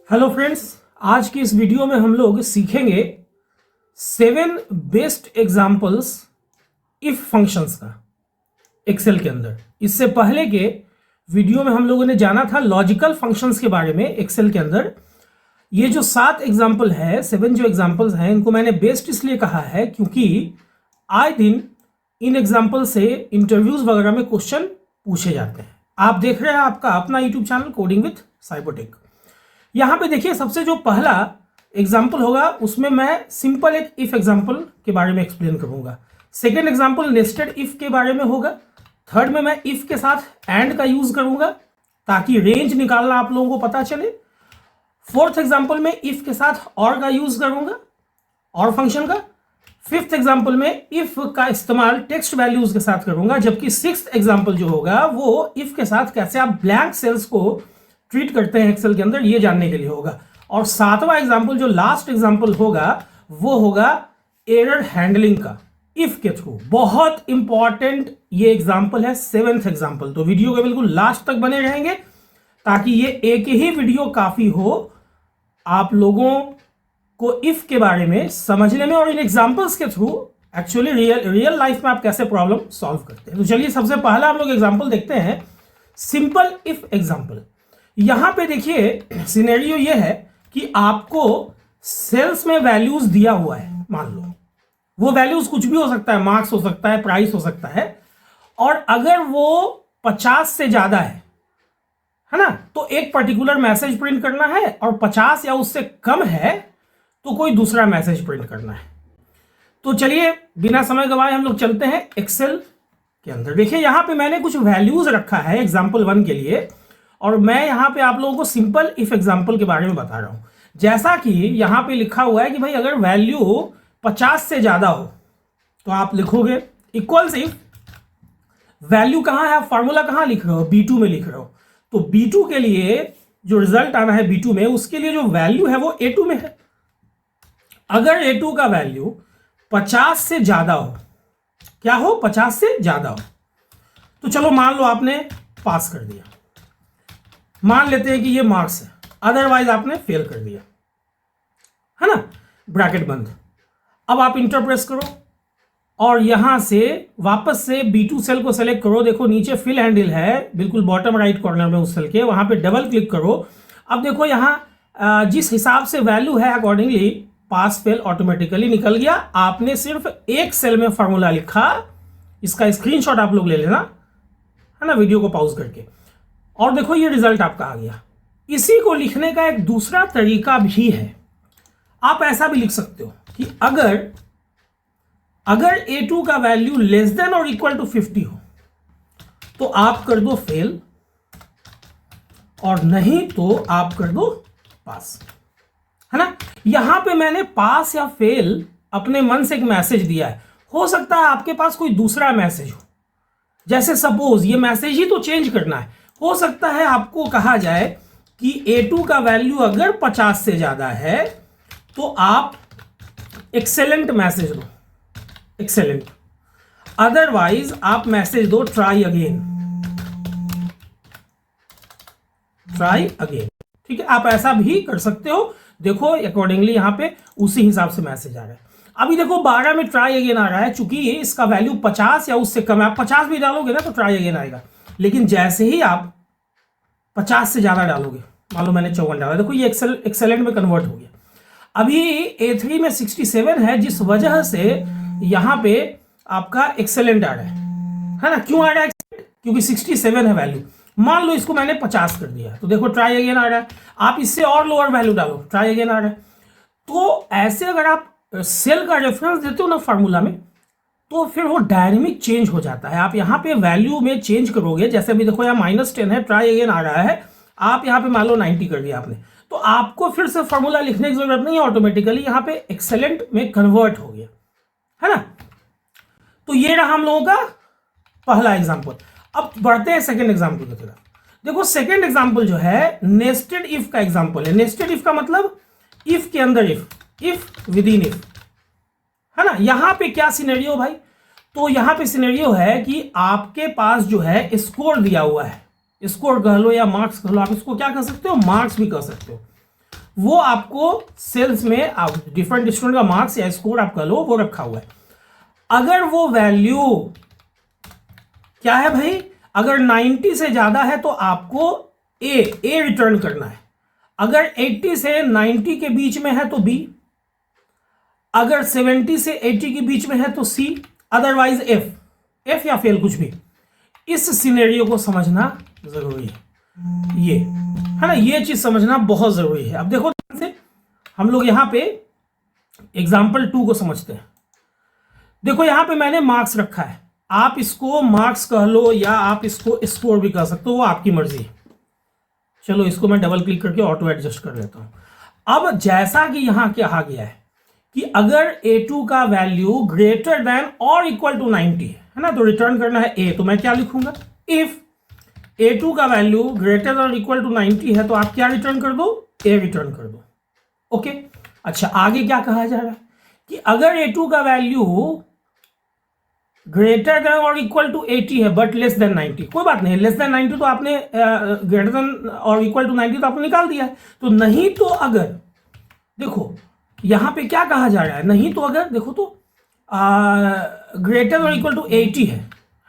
Hello friends, आज की इस वीडियो में हम लोग सीखेंगे 7 बेस्ट एग्जांपल्स इफ फंक्शंस का एक्सेल के अंदर। इससे पहले के वीडियो में हम लोगों ने जाना था लॉजिकल फंक्शंस के बारे में एक्सेल के अंदर। ये जो 7 एग्जांपल है, 7 जो एग्जांपल्स हैं, इनको मैंने बेस्ट इसलिए कहा है क्योंकि आए दिन इन एग्जांपल से इंटरव्यूज वगैरह में क्वेश्चन पूछे जाते हैं। आप देख रहे हैं आपका अपना YouTube channel coding with Cybertech. यहाँ पे देखिए, सबसे जो पहला एग्जाम्पल होगा उसमें मैं सिंपल एक इफ एग्जाम्पल के बारे में एक्सप्लेन करूंगा। सेकेंड एग्जाम्पल नेस्टेड इफ के बारे में होगा। थर्ड में मैं इफ के साथ एंड का यूज करूंगा ताकि रेंज निकालना आप लोगों को पता चले। फोर्थ एग्जाम्पल में इफ के साथ और का यूज करूंगा, और फंक्शन का। फिफ्थ एग्जाम्पल में इफ का इस्तेमाल टेक्स्ट वैल्यूज के साथ करूंगा, जबकि सिक्स्थ एग्जाम्पल जो होगा वो इफ के साथ कैसे आप ब्लैंक सेल्स को ट्रीट करते हैं एक्सेल के अंदर, ये जानने के लिए होगा। और सातवां एग्जाम्पल जो लास्ट एग्जाम्पल होगा वो होगा एरर हैंडलिंग का इफ के थ्रू। बहुत इंपॉर्टेंट ये एग्जाम्पल है, 7th एग्जाम्पल। तो वीडियो के बिल्कुल लास्ट तक बने रहेंगे ताकि ये एक ही वीडियो काफी हो आप लोगों को इफ के बारे में समझने में और इन एग्जाम्पल्स के थ्रू एक्चुअली रियल लाइफ में आप कैसे प्रॉब्लम सॉल्व करते हैं। तो चलिए सबसे पहला हम लोग एग्जाम्पल देखते हैं, सिंपल इफ एग्जाम्पल। यहां पे देखिए सिनेरियो ये है कि आपको सेल्स में वैल्यूज दिया हुआ है। मान लो वो वैल्यूज कुछ भी हो सकता है, मार्क्स हो सकता है, प्राइस हो सकता है, और अगर वो 50 से ज्यादा है ना, तो एक पर्टिकुलर मैसेज प्रिंट करना है, और 50 या उससे कम है तो कोई दूसरा मैसेज प्रिंट करना है। तो चलिए बिना समय गवाए हम लोग चलते हैं एक्सेल के अंदर। देखिए यहां पे मैंने कुछ वैल्यूज रखा है एग्जाम्पल 1 के लिए, और मैं यहां पे आप लोगों को सिंपल इफ एग्जांपल के बारे में बता रहा हूं। जैसा कि यहां पे लिखा हुआ है कि भाई अगर वैल्यू 50 से ज्यादा हो तो आप लिखोगे इक्वल्स इफ वैल्यू कहां है, आप फॉर्मूला कहां लिख रहे हो, B2 में लिख रहे हो। तो B2 के लिए जो रिजल्ट आना है B2 में, उसके लिए जो वैल्यू है वो A2 में है। अगर A2 का वैल्यू 50 से ज्यादा हो, क्या हो, 50 से ज्यादा हो, तो चलो मान लो आपने पास कर दिया, मान लेते हैं कि ये मार्क्स है, अदरवाइज आपने फेल कर दिया, है ना, ब्रैकेट बंद। अब आप इंटर प्रेस करो और यहां से वापस से B2 सेल को सेलेक्ट करो। देखो नीचे फिल हैंडल है बिल्कुल बॉटम राइट कॉर्नर में उस सेल के, वहां पे डबल क्लिक करो। अब देखो यहां जिस हिसाब से वैल्यू है अकॉर्डिंगली पास फेल ऑटोमेटिकली निकल गया। आपने सिर्फ एक सेल में फॉर्मूला लिखा, इसका स्क्रीनशॉट आप लोग ले लेना, है ना, वीडियो को पॉज करके, और देखो ये रिजल्ट आपका आ गया। इसी को लिखने का एक दूसरा तरीका भी है। आप ऐसा भी लिख सकते हो कि अगर A2 का वैल्यू लेस देन और इक्वल टू 50 हो तो आप कर दो फेल, और नहीं तो आप कर दो पास, है ना। यहां पे मैंने पास या फेल अपने मन से एक मैसेज दिया है। हो सकता है आपके पास कोई दूसरा मैसेज हो, जैसे सपोज ये मैसेज ही तो चेंज करना है। हो सकता है आपको कहा जाए कि A2 का वैल्यू अगर 50 से ज्यादा है तो आप एक्सेलेंट मैसेज दो, एक्सेलेंट, अदरवाइज आप मैसेज दो ट्राई अगेन, ट्राई अगेन। ठीक है, आप ऐसा भी कर सकते हो। देखो अकॉर्डिंगली यहां पे उसी हिसाब से मैसेज आ रहा है। अभी देखो 12 में ट्राई अगेन आ रहा है, चूंकि इसका वैल्यू 50 या उससे कम है। आप 50 भी डालोगे ना तो ट्राई अगेन आएगा, लेकिन जैसे ही आप 50 से ज्यादा डालोगे, मान लो मैंने 54 डाला, देखो ये एक्सेलेंट में कन्वर्ट हो गया। अभी A3 में 67 है, जिस वजह से यहां पे आपका एक्सेलेंट आ रहा है ना। क्यों आ रहा है एक्सेलेंट? क्योंकि 67 है वैल्यू। मान लो इसको मैंने 50 कर दिया तो देखो ट्राई अगेन आ रहा है। आप इससे और लोअर वैल्यू डालो, ट्राई अगेन आ रहा है। तो ऐसे अगर आप सेल का रेफरेंस देते हो ना फॉर्मूला में, तो फिर वो डायनेमिक चेंज हो जाता है। आप यहाँ पे वैल्यू में चेंज करोगे, जैसे अभी देखो यहाँ -10 है, ट्राई अगेन आ रहा है, आप यहाँ पे मान लो 90 कर दिया आपने, तो आपको फिर से फॉर्मूला लिखने की जरूरत नहीं है, ऑटोमेटिकली यहाँ पे एक्सेलेंट में कन्वर्ट हो गया, है ना। तो ये रहा हम लोगों का पहला एग्जाम्पल। अब बढ़ते हैं सेकेंड एग्जाम्पल की तरफ। देखो सेकेंड एग्जाम्पल जो है नेस्टेड इफ का एग्जाम्पल है। नेस्टेड इफ का मतलब इफ के अंदर इफ विद इन इफ, है ना। यहां पे क्या सिनेरियो भाई, तो यहां पे सिनेरियो है कि आपके पास जो है स्कोर दिया हुआ है, स्कोर कह लो या मार्क्स कह लो, आप इसको क्या कह सकते हो, मार्क्स भी कह सकते हो। वो आपको सेल्स में डिफरेंट स्टूडेंट का मार्क्स या स्कोर आप कह लो वो रखा हुआ है। अगर वो वैल्यू क्या है भाई, अगर 90 से ज्यादा है तो आपको ए रिटर्न करना है। अगर 80 से 90 के बीच में है तो बी, अगर 70 से 80 के बीच में है तो सी, अदरवाइज एफ या फेल कुछ भी। इस सिनेरियो को समझना जरूरी है, ये है ना, ये चीज समझना बहुत जरूरी है। अब देखो से हम लोग यहां पे एग्जाम्पल 2 को समझते हैं। देखो यहां पे मैंने मार्क्स रखा है, आप इसको मार्क्स कह लो या आप इसको स्कोर भी कह सकते हो, वो आपकी मर्जी है। चलो इसको मैं डबल क्लिक करके ऑटो एडजस्ट कर लेता हूं। अब जैसा कि यहां क्या कहा गया है कि अगर A2 का वैल्यू ग्रेटर देन और इक्वल टू 90 है ना, तो रिटर्न करना है ए, तो मैं क्या लिखूंगा, इफ A2 का वैल्यू ग्रेटर देन और इक्वल टू 90 है तो आप क्या रिटर्न कर दो, ए रिटर्न कर दो। ओके, अच्छा आगे क्या कहा जा रहा है कि अगर A2 का वैल्यू ग्रेटर देन और इक्वल टू 80 है बट लेस देन 90, कोई बात नहीं, लेस देन 90 तो आपने ग्रेटर देन और इक्वल टू 90 तो आपने निकाल दिया है। तो नहीं तो अगर देखो यहां पे क्या कहा जा रहा है, नहीं तो अगर देखो तो ग्रेटर और इक्वल टू 80 है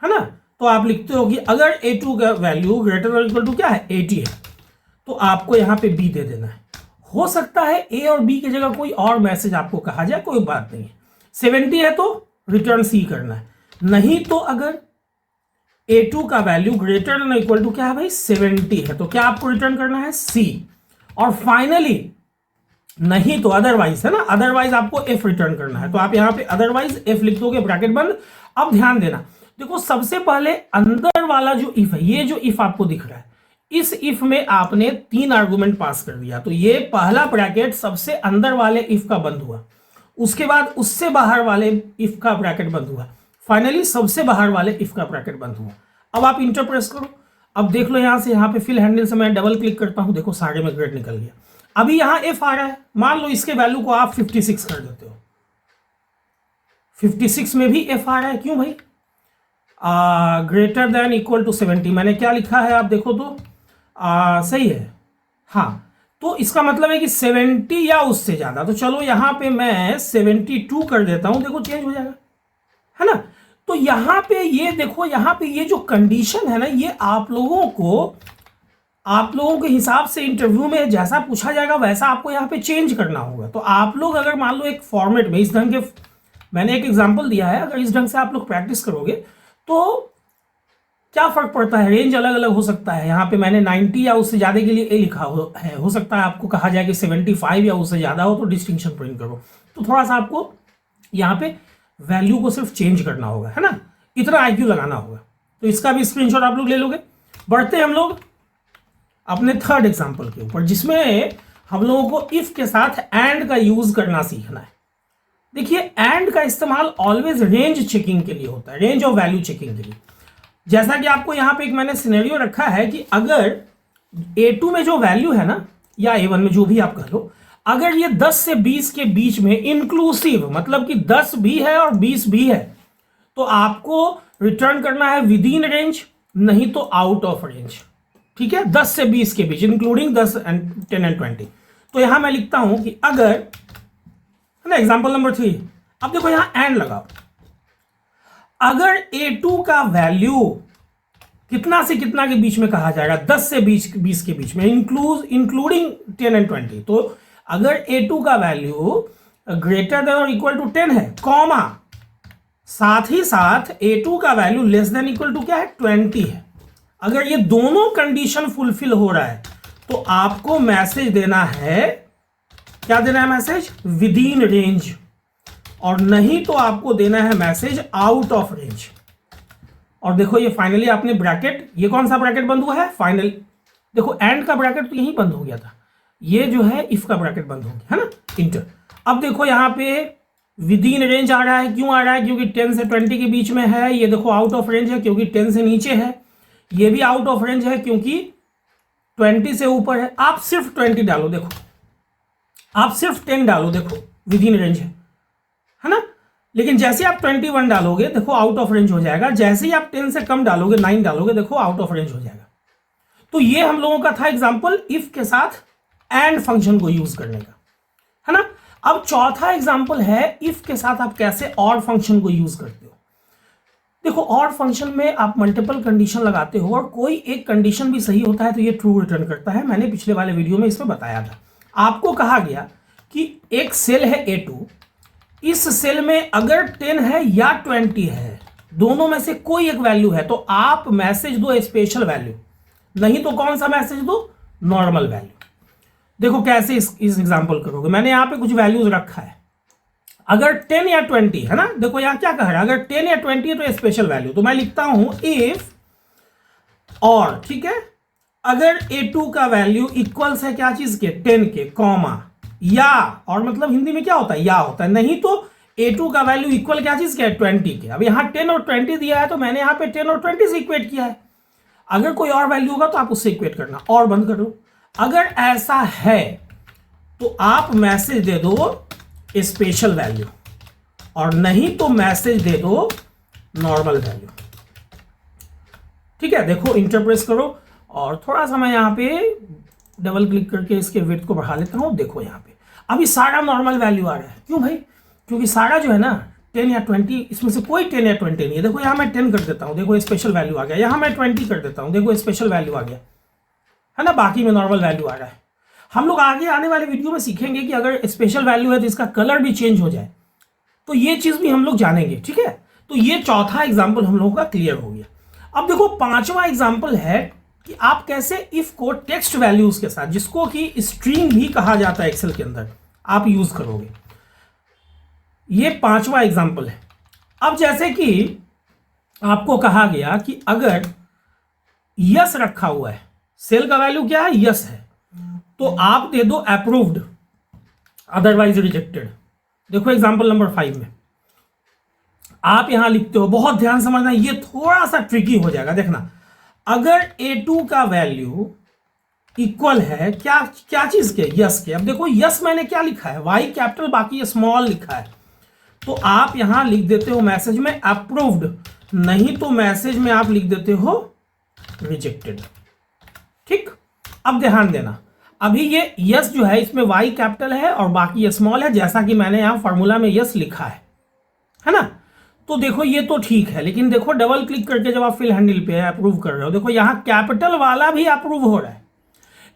ना, तो आप लिखते हो कि अगर A2 का वैल्यू ग्रेटर और इक्वल टू क्या है 80 है तो आपको यहां पे B दे देना है। हो सकता है A और B की जगह कोई और मैसेज आपको कहा जाए, कोई बात नहीं है। 70 है तो रिटर्न C करना है, नहीं तो अगर A2 का value greater than equal to क्या है भाई 70 है तो क्या आपको रिटर्न करना है C। और फाइनली नहीं तो अदरवाइज है ना, अदरवाइज आपको F रिटर्न करना है, तो आप यहां पे अदरवाइज F लिख दोगे, ब्रैकेट बंद। अब ध्यान देना, देखो सबसे पहले अंदर वाला जो इफ है, ये जो इफ आपको दिख रहा है, इस इफ में आपने 3 आर्गुमेंट पास कर दिया, तो ये पहला ब्रैकेट सबसे अंदर वाले इफ का बंद हुआ, उसके बाद उससे बाहर वाले इफ का ब्रैकेट बंद हुआ, फाइनली सबसे बाहर वाले इफ का ब्रैकेट बंद हुआ। अब आप इंटर प्रेस करो, अब देख लो यहां से यहाँ पे फिल हैंडल से मैं डबल क्लिक करता हूं, देखो सारे में ग्रेड निकल गया। अभी यहां एफ आ रहा है, मान लो इसके वैल्यू को आप 56 कर देते हो, 56 में भी एफ आ रहा है, क्यों भाई, ग्रेटर देन इक्वल टू 70, मैंने क्या लिखा है आप देखो तो सही है, हाँ, तो इसका मतलब है कि 70 या उससे ज्यादा। तो चलो यहां पे मैं 72 कर देता हूं, देखो चेंज हो जाएगा, है ना। तो यहां पे ये देखो, यहां पे ये जो कंडीशन है ना, ये आप लोगों के हिसाब से इंटरव्यू में जैसा पूछा जाएगा वैसा आपको यहाँ पे चेंज करना होगा। तो आप लोग अगर मान लो एक फॉर्मेट में इस ढंग के, मैंने एक एग्जांपल दिया है, अगर इस ढंग से आप लोग प्रैक्टिस करोगे तो क्या फर्क पड़ता है, रेंज अलग अलग हो सकता है। यहाँ पे मैंने 90 या उससे ज्यादा के लिए ए लिखा हो सकता है आपको कहा जाए कि 75 या उससे ज्यादा हो तो डिस्टिंक्शन प्रिंट करो। तो थोड़ा सा आपको यहाँ पे वैल्यू को सिर्फ चेंज करना होगा, है ना, इतना IQ लगाना होगा। तो इसका भी स्क्रीनशॉट आप लोग ले लोगे। बढ़ते हैं हम लोग अपने थर्ड एग्जांपल के ऊपर, जिसमें हम लोगों को इफ के साथ एंड का यूज करना सीखना है। देखिए एंड का इस्तेमाल ऑलवेज रेंज चेकिंग के लिए होता है, रेंज ऑफ वैल्यू चेकिंग के लिए। जैसा कि आपको यहां पे एक मैंने सिनेरियो रखा है कि अगर A2 में जो वैल्यू है ना, या A1 में जो भी आप कह लो, अगर ये 10 से 20 के बीच में इंक्लूसिव, मतलब कि 10 भी है और 20 भी है, तो आपको रिटर्न करना है विद इन रेंज, नहीं तो आउट ऑफ रेंज। ठीक है, 10 से 20 के बीच इंक्लूडिंग 10 एंड 10 एंड 20। तो यहां मैं लिखता हूं कि अगर, है ना, एग्जांपल नंबर 3, अब देखो यहां एंड लगाओ, अगर A2 का वैल्यू कितना से कितना के बीच में कहा जाएगा, 10 से 20 के बीच में इंक्लूडिंग 10 एंड 20। तो अगर A2 का वैल्यू ग्रेटर देन और इक्वल टू 10 है, कॉमा, साथ ही साथ A2 का value less than equal to क्या है 20 है, अगर ये दोनों कंडीशन फुलफिल हो रहा है तो आपको मैसेज देना है, क्या देना है मैसेज, विद इन रेंज, और नहीं तो आपको देना है मैसेज आउट ऑफ रेंज। और देखो ये फाइनली आपने ब्रैकेट, ये कौन सा ब्रैकेट बंद हुआ है, फाइनल, देखो एंड का ब्रैकेट तो यहीं बंद हो गया था, ये जो है इफ का ब्रैकेट बंद हो गया, है ना, इंटर। अब देखो यहां पे विद इन रेंज आ रहा है, क्यों आ रहा है, क्योंकि 10 से 20 के बीच में है। ये देखो आउट ऑफ रेंज है क्योंकि 10 से नीचे है, ये भी आउट ऑफ रेंज है क्योंकि 20 से ऊपर है। आप सिर्फ 20 डालो, देखो आप सिर्फ 10 डालो, देखो विद इन रेंज है ना, लेकिन जैसे आप 21 डालोगे देखो आउट ऑफ रेंज हो जाएगा, जैसे ही आप 10 से कम डालोगे, 9 डालोगे, देखो आउट ऑफ रेंज हो जाएगा। तो ये हम लोगों का था एग्जांपल इफ के साथ एंड फंक्शन को यूज करने का, है ना। अब चौथा एग्जांपल है इफ के साथ आप कैसे और फंक्शन को यूज करते हो। देखो और फंक्शन में आप मल्टीपल कंडीशन लगाते हो और कोई एक कंडीशन भी सही होता है तो ये ट्रू रिटर्न करता है। मैंने पिछले वाले वीडियो में इसमें बताया था। आपको कहा गया कि एक सेल है A2, इस सेल में अगर 10 है या 20 है, दोनों में से कोई एक वैल्यू है, तो आप मैसेज दो स्पेशल वैल्यू, नहीं तो कौन सा मैसेज दो, नॉर्मल वैल्यू। देखो कैसे इस एग्जांपल करोगे। मैंने यहां पे कुछ वैल्यूज रखा है, अगर 10 या 20 है ना, देखो यहां क्या कह रहा है, अगर 10 या 20 है तो स्पेशल वैल्यू, तो मैं लिखता हूं इफ और, ठीक है, अगर A2 का वैल्यू इक्वल्स है क्या चीज के, 10 के, कॉमा या, और मतलब हिंदी में क्या होता है, या होता है, नहीं तो A2 का वैल्यू इक्वल क्या चीज के, 20 के। अब यहां 10 और 20 दिया है तो मैंने यहां पे 10 और 20 से इक्वेट किया है। अगर कोई और वैल्यू होगा तो आप उससे इक्वेट करना और बंद कर दो। अगर ऐसा है तो आप मैसेज दे दो स्पेशल वैल्यू, और नहीं तो मैसेज दे दो नॉर्मल वैल्यू। ठीक है, देखो इंटरप्रेस करो, और थोड़ा सा मैं यहाँ पे डबल क्लिक करके इसके विड्थ को बढ़ा लेता हूँ। देखो यहाँ पे अभी सारा नॉर्मल वैल्यू आ रहा है। क्यों भाई, क्योंकि सारा जो है ना 10 या 20, इसमें से कोई 10 या 20 नहीं है। देखो यहाँ मैं 10 कर देता हूँ, देखो स्पेशल वैल्यू आ गया। यहाँ मैं 20 कर देता हूँ, देखो स्पेशल वैल्यू आ गया, है ना। बाकी में नॉर्मल वैल्यू आ रहा है। हम लोग आगे आने वाले वीडियो में सीखेंगे कि अगर स्पेशल वैल्यू है तो इसका कलर भी चेंज हो जाए, तो ये चीज भी हम लोग जानेंगे। ठीक है, तो ये चौथा एग्जाम्पल हम लोगों का क्लियर हो गया। अब देखो पांचवा एग्जाम्पल है कि आप कैसे इफ को टेक्स्ट वैल्यूज के साथ, जिसको कि स्ट्रिंग भी कहा जाता है एक्सेल के अंदर, आप यूज करोगे। ये पांचवा एग्जाम्पल है। अब जैसे कि आपको कहा गया कि अगर यस रखा हुआ है, सेल का वैल्यू क्या है, यस है, तो आप दे दो अप्रूव्ड, अदरवाइज रिजेक्टेड। देखो एग्जांपल नंबर 5 में आप यहां लिखते हो, बहुत ध्यान समझना, ये थोड़ा सा ट्रिकी हो जाएगा। देखना, अगर A2 का वैल्यू इक्वल है क्या क्या चीज के, यस के। अब देखो यस मैंने क्या लिखा है, वाई कैपिटल बाकी स्मॉल लिखा है, तो आप यहां लिख देते हो मैसेज में अप्रूव्ड, नहीं तो मैसेज में आप लिख देते हो रिजेक्टेड। ठीक, अब ध्यान देना, अभी ये यस जो है इसमें वाई कैपिटल है और बाकी स्मॉल है, जैसा कि मैंने यहां फॉर्मूला में यस लिखा है ना। तो देखो ये तो ठीक है, लेकिन देखो डबल क्लिक करके जब आप फिल हैंडल पे अप्रूव कर रहे हो, देखो यहां कैपिटल वाला भी अप्रूव हो रहा है,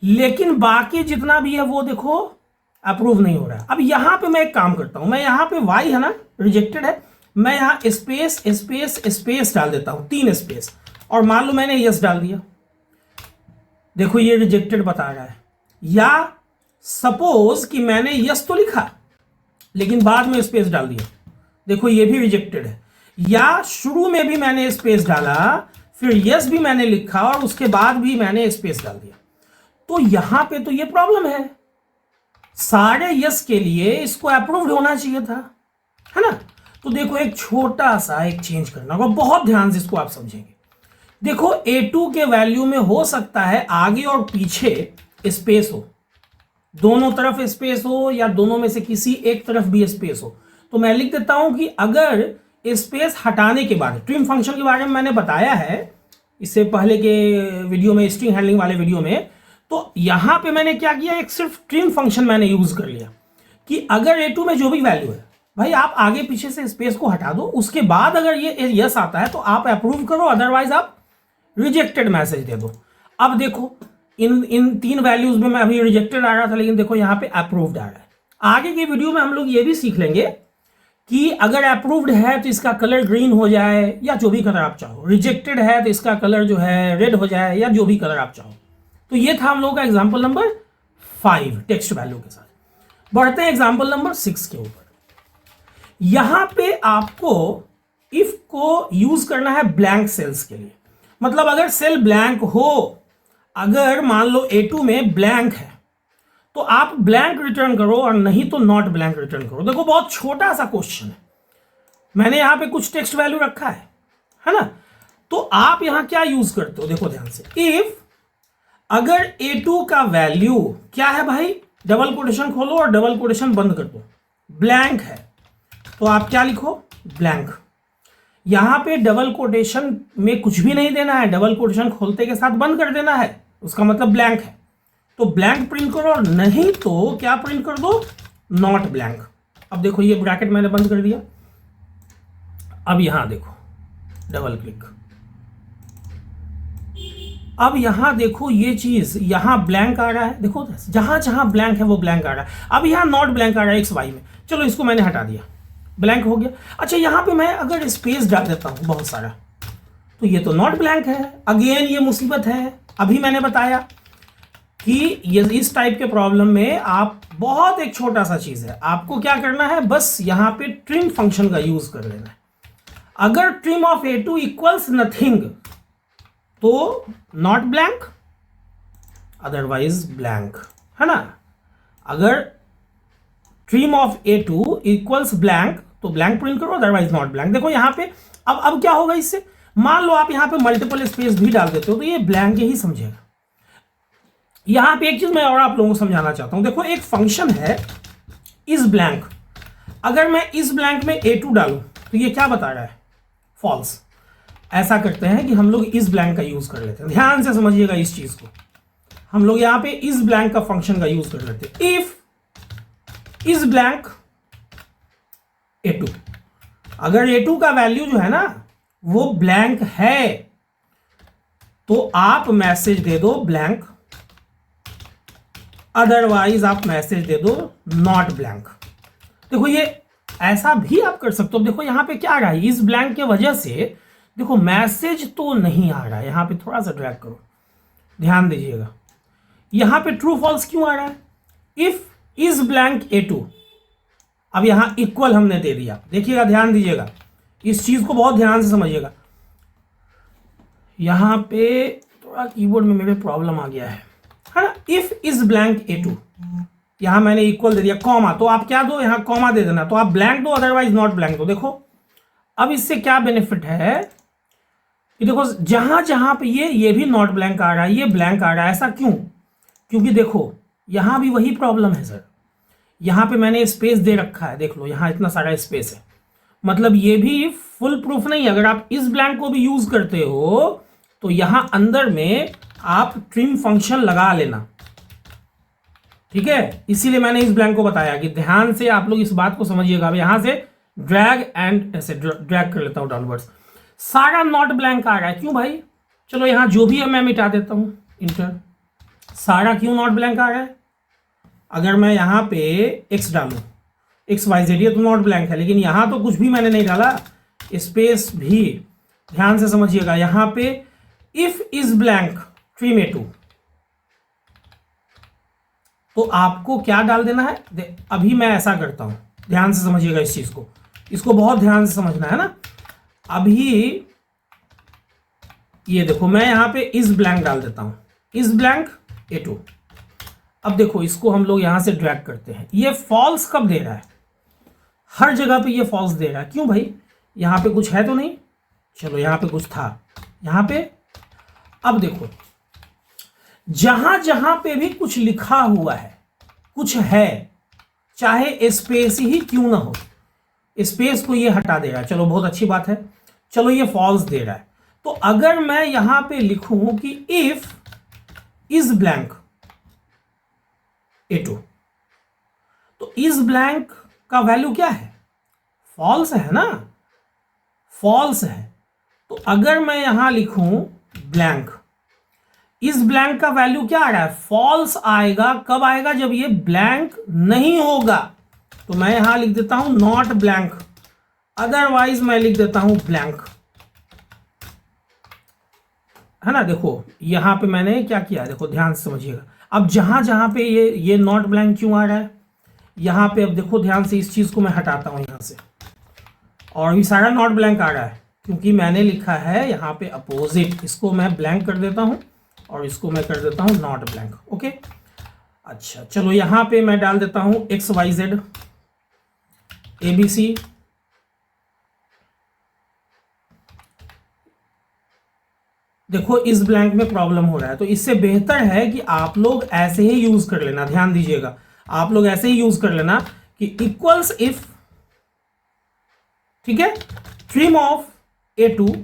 लेकिन बाकी जितना भी है वो देखो अप्रूव नहीं हो रहा है। अब यहां पे मैं एक काम करता हूं, मैं यहां पे वाई है ना, रिजेक्टेड है, मैं यहां स्पेस स्पेस स्पेस डाल देता हूं, 3 स्पेस, और मान लो मैंने यस डाल दिया, देखो ये रिजेक्टेड बता रहा है। या सपोज कि मैंने यस तो लिखा लेकिन बाद में स्पेस डाल दिया, देखो ये भी रिजेक्टेड है। या शुरू में भी मैंने स्पेस डाला, फिर यस भी मैंने लिखा और उसके बाद भी मैंने स्पेस डाल दिया, तो यहां पे तो ये प्रॉब्लम है। सारे यस के लिए इसको अप्रूव्ड होना चाहिए था, है ना। तो देखो एक छोटा सा एक चेंज करना होगा, बहुत ध्यान से इसको आप समझेंगे। देखो A2 के वैल्यू में हो सकता है आगे और पीछे स्पेस हो, दोनों तरफ स्पेस हो, या दोनों में से किसी एक तरफ भी स्पेस हो। तो मैं लिख देता हूं कि अगर स्पेस हटाने के बाद, ट्रिम फंक्शन के बारे में मैंने बताया है इससे पहले के वीडियो में, स्ट्रिंग हैंडलिंग वाले वीडियो में, तो यहां पे मैंने क्या किया, एक सिर्फ ट्रिम फंक्शन मैंने यूज कर लिया कि अगर A2 में जो भी वैल्यू है, भाई आप आगे पीछे से स्पेस को हटा दो, उसके बाद अगर ये यस आता है तो आप अप्रूव करो, अदरवाइज आप रिजेक्टेड मैसेज दे दो। अब देखो इन 3 वैल्यूज में मैं अभी रिजेक्टेड आ रहा था, लेकिन देखो यहां पे अप्रूव्ड आ रहा है। आगे की वीडियो में हम लोग ये भी सीख लेंगे कि अगर अप्रूव्ड है तो इसका कलर ग्रीन हो जाए, या जो भी कलर आप चाहो, रिजेक्टेड है तो इसका कलर जो है रेड हो जाए, या जो भी कलर आप चाहो। तो ये था हम लोग का एग्जाम्पल नंबर 5 टेक्स्ट वैल्यू के साथ। बढ़ते हैं एग्जाम्पल नंबर 6 के ऊपर। यहां पे आपको इफ को यूज करना है ब्लैंक सेल्स के लिए, मतलब अगर सेल ब्लैंक हो, अगर मान लो A2 में ब्लैंक है तो आप ब्लैंक रिटर्न करो, और नहीं तो नॉट ब्लैंक रिटर्न करो। देखो बहुत छोटा सा क्वेश्चन है, मैंने यहां पे कुछ टेक्स्ट वैल्यू रखा है ना। तो आप यहां क्या यूज करते हो, देखो ध्यान से, इफ अगर A2 का वैल्यू क्या है भाई, डबल कोटेशन खोलो और डबल कोटेशन बंद कर दो, ब्लैंक है, तो आप क्या लिखो, ब्लैंक। यहां पे डबल कोटेशन में कुछ भी नहीं देना है, डबल कोटेशन खोलते के साथ बंद कर देना है, उसका मतलब ब्लैंक है। तो ब्लैंक प्रिंट करो, और नहीं तो क्या प्रिंट कर दो, नॉट ब्लैंक। अब देखो ये ब्रैकेट मैंने बंद कर दिया। अब यहां देखो, डबल क्लिक, अब यहां देखो ये चीज, यहां ब्लैंक आ रहा है, देखो जहां जहां ब्लैंक है वो ब्लैंक आ रहा है। अब यहां नॉट ब्लैंक आ रहा है एक्स वाई में, चलो इसको मैंने हटा दिया, ब्लैंक हो गया। अच्छा यहां पे मैं अगर स्पेस डाल देता हूं बहुत सारा, तो ये तो नॉट ब्लैंक है। अगेन ये मुसीबत है। अभी मैंने बताया कि ये इस टाइप के प्रॉब्लम में आप बहुत एक छोटा सा चीज है, आपको क्या करना है, बस यहां पे ट्रिम फंक्शन का यूज कर लेना है। अगर trim of A2 equals nothing तो नॉट ब्लैंक, अदरवाइज ब्लैंक, है ना। अगर trim of A2 equals blank तो ब्लैंक प्रिंट करो, अदरवाइज नॉट ब्लैंक। देखो यहां पे अब क्या होगा इससे, मान लो आप यहां पे मल्टीपल स्पेस भी डाल देते हो तो ये ब्लैंक ही समझेगा। यहां पे एक चीज मैं और आप लोगों को समझाना चाहता हूं। देखो एक फंक्शन है इस ब्लैंक, अगर मैं इस ब्लैंक में A2 डालूं तो ये क्या बता रहा है, फॉल्स। ऐसा करते हैं कि हम लोग इस ब्लैंक का यूज कर लेते हैं, ध्यान से समझिएगा इस चीज को। हम लोग यहां पे इस ब्लैंक का फंक्शन का यूज कर लेते हैं। इफ इस ब्लैंक A2, अगर A2 का वैल्यू जो है ना वो ब्लैंक है तो आप मैसेज दे दो ब्लैंक, अदरवाइज आप मैसेज दे दो नॉट ब्लैंक। देखो ये ऐसा भी आप कर सकते हो। देखो यहां पे क्या आ रहा है, इस ब्लैंक के वजह से देखो मैसेज तो नहीं आ रहा है। यहां पे थोड़ा सा ड्रैग करो, ध्यान दीजिएगा, यहां पे ट्रू फॉल्स क्यों आ रहा है, इफ इज ब्लैंक A2। अब यहां इक्वल हमने दे दिया, देखिएगा ध्यान दीजिएगा, इस चीज को बहुत ध्यान से समझिएगा। यहां पे थोड़ा कीबोर्ड में मेरे प्रॉब्लम आ गया है ना। इफ इज ब्लैंक A2, यहां मैंने इक्वल दे दिया, कॉमा, तो आप क्या दो, यहां कॉमा दे देना, तो आप ब्लैंक दो, अदरवाइज नॉट ब्लैंक दो। देखो अब इससे क्या बेनिफिट है कि देखो जहां जहां पे ये भी नॉट ब्लैंक आ रहा है, ये ब्लैंक आ रहा है, ऐसा क्यों, क्योंकि देखो यहां भी वही प्रॉब्लम है सर। यहां पे मैंने स्पेस दे रखा है, देख लो यहां इतना सारा स्पेस है, मतलब ये भी फुल प्रूफ नहीं। अगर आप इस ब्लैंक को भी यूज करते हो तो यहां अंदर में आप ट्रिम फंक्शन लगा लेना, ठीक है। इसीलिए मैंने इस ब्लैंक को बताया कि ध्यान से आप लोग इस बात को समझिएगा। अब यहां से ड्रैग एंड ऐसे ड्रैग कर लेता हूं डाउनवर्ड्स, सारा नॉट ब्लैंक आ रहा है, क्यों भाई, चलो यहां जो भी है मैं मिटा देता हूं, इंटर। सारा क्यों नॉट ब्लैंक आ रहा है, अगर मैं यहां पे एक्स डालूं, एक्स वाई जेड, ये तो नॉट ब्लैंक है, लेकिन यहां तो कुछ भी मैंने नहीं डाला, स्पेस भी, ध्यान से समझिएगा। यहां पे if is blank trim A2, तो आपको क्या डाल देना है, अभी मैं ऐसा करता हूं, ध्यान से समझिएगा इस चीज को, इसको बहुत ध्यान से समझना है ना। अभी ये देखो मैं यहां पे इस ब्लैंक डाल देता हूं, इस ब्लैंक A2। अब देखो इसको हम लोग यहां से ड्रैग करते हैं, ये फॉल्स कब दे रहा है, हर जगह पे ये फॉल्स दे रहा है, क्यों भाई, यहां पे कुछ है तो नहीं, चलो यहां पे कुछ था, यहां पे। अब देखो जहां जहां पे भी कुछ लिखा हुआ है, कुछ है, चाहे स्पेस ही क्यों ना हो, स्पेस को ये हटा दे रहा है, चलो बहुत अच्छी बात है, चलो ये फॉल्स दे रहा है। तो अगर मैं यहां पे लिखूं कि इफ इज ब्लैंक A2, तो इज ब्लैंक का वैल्यू क्या है, फॉल्स है ना, फॉल्स है। तो अगर मैं यहां लिखूं ब्लैंक, इस ब्लैंक का वैल्यू क्या आ रहा है, फॉल्स आएगा, कब आएगा, जब ये ब्लैंक नहीं होगा। तो मैं यहां लिख देता हूं नॉट ब्लैंक, अदरवाइज मैं लिख देता हूं ब्लैंक, है ना। देखो यहां पे मैंने क्या किया, देखो ध्यान से समझिएगा। अब जहां जहां पे ये नॉट ब्लैंक क्यों आ रहा है, यहां पे अब देखो ध्यान से, इस चीज को मैं हटाता हूं यहां से, और भी सारा नॉट ब्लैंक आ रहा है क्योंकि मैंने लिखा है यहां पे अपोजिट। इसको मैं ब्लैंक कर देता हूं और इसको मैं कर देता हूं नॉट ब्लैंक, ओके। अच्छा चलो यहां पे मैं डाल देता हूं XYZ ABC, देखो इस ब्लैंक में प्रॉब्लम हो रहा है, तो इससे बेहतर है कि आप लोग ऐसे ही यूज कर लेना, ध्यान दीजिएगा, आप लोग ऐसे ही यूज कर लेना कि इक्वल्स इफ, ठीक है, ट्रिम ऑफ A2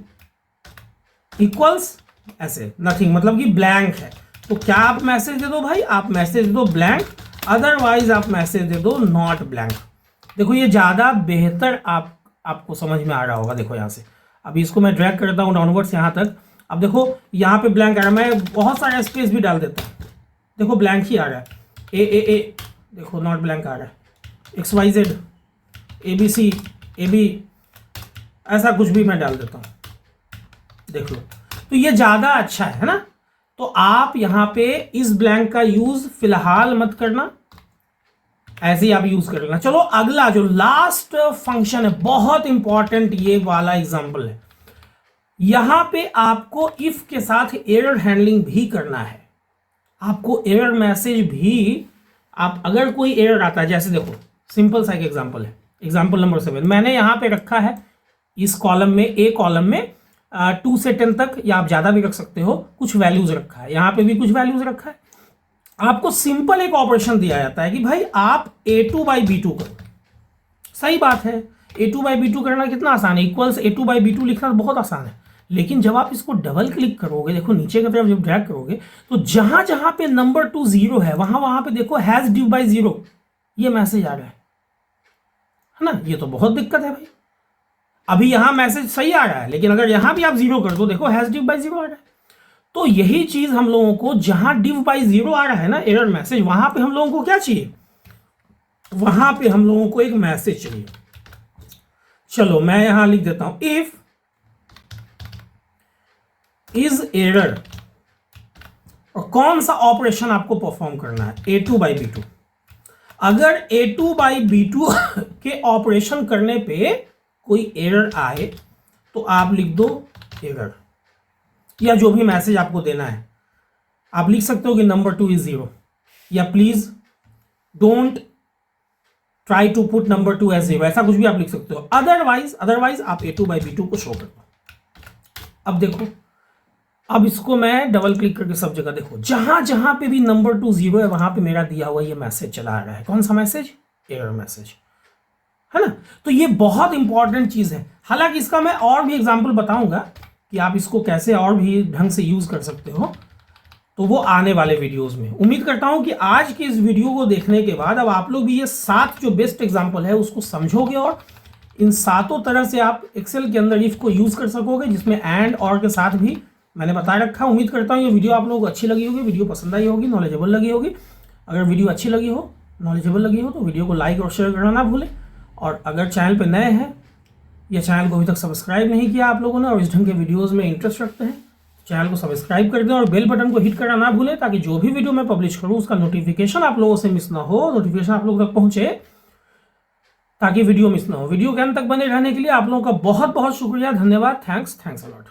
इक्वल्स ऐसे नथिंग, मतलब कि ब्लैंक है, तो क्या आप मैसेज दे दो भाई, आप मैसेज दे दो ब्लैंक, अदरवाइज आप मैसेज दे दो नॉट ब्लैंक। देखो ये ज़्यादा बेहतर आपको समझ में आ रहा होगा। देखो यहाँ से अभी इसको मैं ड्रैग करता हूँ डाउनवर्ड्स यहाँ तक। अब देखो यहाँ पे ब्लैंक आ रहा है, मैं बहुत सारा स्पेस भी डाल देता हूँ, देखो ब्लैंक ही आ रहा है। ए देखो नॉट ब्लैंक आ रहा है, XYZ ABC AB ऐसा कुछ भी मैं डाल देता हूँ, देख लो। तो ये ज़्यादा अच्छा है ना। तो आप यहाँ पे इस ब्लैंक का यूज फिलहाल मत करना, ऐसे ही आप यूज कर लेना। चलो अगला जो लास्ट फंक्शन है, बहुत इंपॉर्टेंट ये वाला एग्जांपल है। यहां पे आपको इफ के साथ एरर हैंडलिंग भी करना है। आपको एरर मैसेज भी, आप अगर कोई एरर आता है, जैसे देखो सिंपल सा एक एग्जांपल है, एग्जांपल नंबर 7 मैंने यहां पे रखा है इस कॉलम में, ए कॉलम में 2 से 10 तक, या आप ज्यादा भी रख सकते हो, कुछ वैल्यूज रखा है, यहां पे भी कुछ वैल्यूज रखा है। आपको सिंपल एक ऑपरेशन दिया जाता है कि भाई आप A2/B2 करो। सही बात है, A2/B2 करना कितना आसान है, इक्वल्स A2/B2 लिखना बहुत आसान है। लेकिन जब आप इसको डबल क्लिक करोगे, देखो नीचे की तरफ जब ड्रैग करोगे, तो जहां जहां पे नंबर 2 0 है, वहां पे देखो हैज ड्यू बाय 0 ये मैसेज आ रहा है ना। ये तो बहुत दिक्कत है भाई। अभी यहां मैसेज सही आ रहा है, लेकिन अगर यहां भी आप 0 कर दो, देखो हैज ड्यू बाय 0 आ रहा है। तो यही चीज हम लोगों को, जहां डिव बाय 0 आ रहा है ना एरर मैसेज, वहां पे हम लोगों को क्या चाहिए, वहां पे हम लोगों को एक मैसेज चाहिए। चलो मैं यहां लिख देता हूं, इफ इज एरर, और कौन सा ऑपरेशन आपको परफॉर्म करना है, A2/B2। अगर A2/B2 के ऑपरेशन करने पे कोई एरर आए तो आप लिख दो एरर, या जो भी मैसेज आपको देना है आप लिख सकते हो कि नंबर 2 इज 0, या please don't try to put number 2 as 0, ऐसा कुछ भी आप लिख सकते हो। अदरवाइज आप A2/B2 को शो कर दो। अब देखो, अब इसको मैं डबल क्लिक करके सब जगह देखो, जहां जहां पे भी नंबर 2 0 है, वहां पे मेरा दिया हुआ ये मैसेज चला आ रहा है। कौन सा मैसेज, एरर मैसेज, है ना। तो ये बहुत इंपॉर्टेंट चीज है। हालांकि इसका मैं और भी एग्जांपल बताऊंगा कि आप इसको कैसे और भी ढंग से यूज कर सकते हो, तो वो आने वाले वीडियोस में। उम्मीद करता हूं कि आज के इस वीडियो को देखने के बाद अब आप लोग भी ये 7 जो बेस्ट एग्जांपल है उसको समझोगे, और इन 7 तरह से आप एक्सेल के अंदर इफ को यूज कर सकोगे, जिसमें एंड और के साथ भी मैंने बता रखा। उम्मीद करता हूँ ये वीडियो आप लोगों को अच्छी लगी होगी, वीडियो पसंद आई होगी, नॉलेजेबल लगी होगी। अगर वीडियो अच्छी लगी हो, नॉलेजेबल लगी हो, तो वीडियो को लाइक और शेयर करना ना भूलें। और अगर चैनल पर नए हैं या चैनल को अभी तक सब्सक्राइब नहीं किया आप लोगों ने, और इस ढंग के वीडियोज़ में इंटरेस्ट रखते हैं, चैनल को सब्सक्राइब कर दें और बेल बटन को हिट करना ना भूलें, ताकि जो भी वीडियो मैं पब्लिश करूँ उसका नोटिफिकेशन आप लोगों से मिस ना हो, नोटिफिकेशन आप लोगों तक पहुँचे, ताकि वीडियो मिस ना हो। वीडियो के अंत तक बने रहने के लिए आप लोगों का बहुत बहुत शुक्रिया, धन्यवाद, थैंक्स अलॉट।